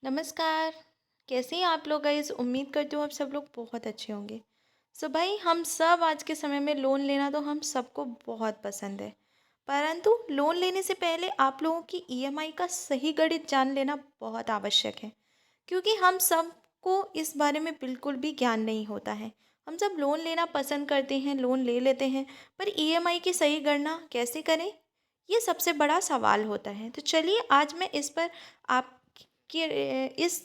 नमस्कार। कैसे हैं आप लोग गाइस? उम्मीद करती हूँ आप सब लोग बहुत अच्छे होंगे। सो भाई हम सब आज के समय में लोन लेना तो हम सबको बहुत पसंद है। परंतु लोन लेने से पहले आप लोगों की ईएमआई का सही गणित जान लेना बहुत आवश्यक है। क्योंकि हम सबको इस बारे में बिल्कुल भी ज्ञान नहीं होता है। हम सब लोन लेना पसंद करते हैं, लोन ले लेते हैं, पर ईएमआई की सही गणना कैसे करें? ये सबसे बड़ा सवाल होता है। तो चलिए आज मैं इस पर आपकी इस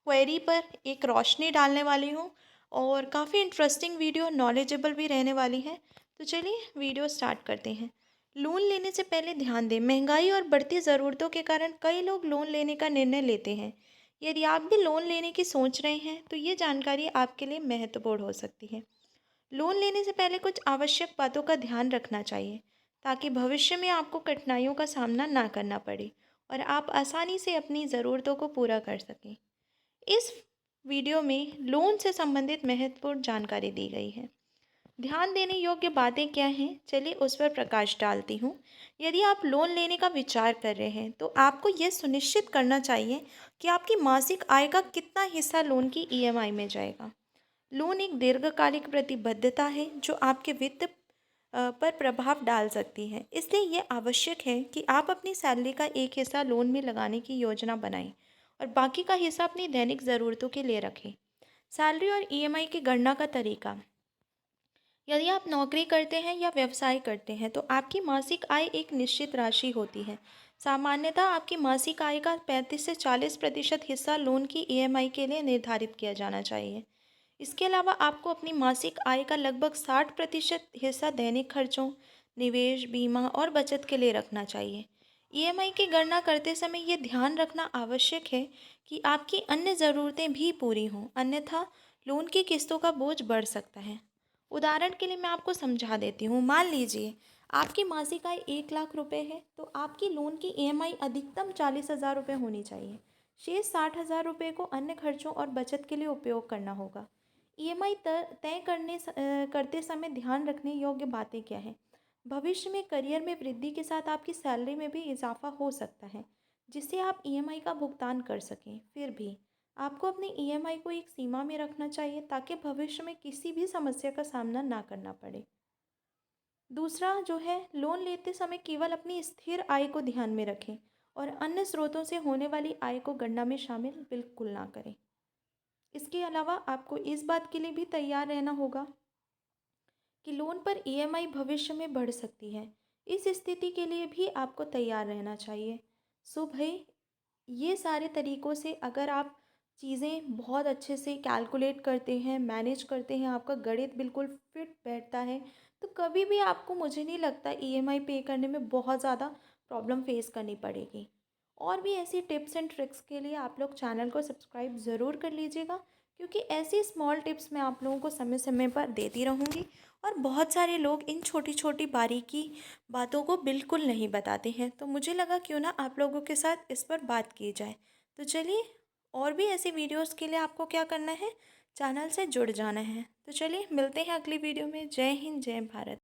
क्वेरी पर एक रोशनी डालने वाली हूँ और काफ़ी इंटरेस्टिंग वीडियो नॉलेजेबल भी रहने वाली है। तो चलिए वीडियो स्टार्ट करते हैं। लोन लेने से पहले ध्यान दें, महंगाई और बढ़ती ज़रूरतों के कारण कई लोग लोन लेने का निर्णय लेते हैं। यदि आप भी लोन लेने की सोच रहे हैं तो ये जानकारी आपके लिए महत्वपूर्ण हो सकती है। लोन लेने से पहले कुछ आवश्यक बातों का ध्यान रखना चाहिए ताकि भविष्य में आपको कठिनाइयों का सामना ना करना पड़े और आप आसानी से अपनी ज़रूरतों को पूरा कर सकें। इस वीडियो में लोन से संबंधित महत्वपूर्ण जानकारी दी गई है। ध्यान देने योग्य बातें क्या हैं, चलिए उस पर प्रकाश डालती हूँ। यदि आप लोन लेने का विचार कर रहे हैं तो आपको यह सुनिश्चित करना चाहिए कि आपकी मासिक आय का कितना हिस्सा लोन की ईएमआई में जाएगा। लोन एक दीर्घकालिक प्रतिबद्धता है जो आपके वित्त पर प्रभाव डाल सकती है। इसलिए ये आवश्यक है कि आप अपनी सैलरी का एक हिस्सा लोन में लगाने की योजना बनाएं और बाकी का हिस्सा अपनी दैनिक ज़रूरतों के लिए रखें। सैलरी और ईएमआई की गणना का तरीका। यदि आप नौकरी करते हैं या व्यवसाय करते हैं तो आपकी मासिक आय एक निश्चित राशि होती है। सामान्यतः आपकी मासिक आय का 35 से 40% हिस्सा लोन की ईएमआई के लिए निर्धारित किया जाना चाहिए। इसके अलावा आपको अपनी मासिक आय का लगभग 60% हिस्सा दैनिक खर्चों, निवेश, बीमा और बचत के लिए रखना चाहिए। ईएमआई की गणना करते समय ये ध्यान रखना आवश्यक है कि आपकी अन्य ज़रूरतें भी पूरी हों, अन्यथा लोन की किस्तों का बोझ बढ़ सकता है। उदाहरण के लिए मैं आपको समझा देती हूँ। मान लीजिए आपकी मासिक आय 1 लाख रुपए है तो आपकी लोन की ईएमआई अधिकतम 40,000 रुपये होनी चाहिए। शेष 60,000 रुपये को अन्य खर्चों और बचत के लिए उपयोग करना होगा। ईएमआई तय करते समय ध्यान रखने योग्य बातें क्या हैं? भविष्य में करियर में वृद्धि के साथ आपकी सैलरी में भी इजाफा हो सकता है, जिससे आप ईएमआई का भुगतान कर सकें। फिर भी आपको अपनी ईएमआई को एक सीमा में रखना चाहिए ताकि भविष्य में किसी भी समस्या का सामना ना करना पड़े। दूसरा जो है, लोन लेते समय केवल अपनी स्थिर आय को ध्यान में रखें और अन्य स्रोतों से होने वाली आय को गणना में शामिल बिल्कुल ना करें। इसके अलावा आपको इस बात के लिए भी तैयार रहना होगा कि लोन पर ईएमआई भविष्य में बढ़ सकती है। इस स्थिति के लिए भी आपको तैयार रहना चाहिए। सो भाई, ये सारे तरीक़ों से अगर आप चीज़ें बहुत अच्छे से कैलकुलेट करते हैं, मैनेज करते हैं, आपका गणित बिल्कुल फिट बैठता है, तो कभी भी आपको, मुझे नहीं लगता, ईएमआई पे करने में बहुत ज़्यादा प्रॉब्लम फेस करनी पड़ेगी। और भी ऐसी टिप्स एंड ट्रिक्स के लिए आप लोग चैनल को सब्सक्राइब ज़रूर कर लीजिएगा, क्योंकि ऐसी स्मॉल टिप्स मैं आप लोगों को समय समय पर देती रहूँगी। और बहुत सारे लोग इन छोटी छोटी बारीकी बातों को बिल्कुल नहीं बताते हैं, तो मुझे लगा क्यों ना आप लोगों के साथ इस पर बात की जाए। तो चलिए, और भी ऐसी वीडियोस के लिए आपको क्या करना है, चैनल से जुड़ जाना है। तो चलिए मिलते हैं अगली वीडियो में। जय हिंद, जय भारत।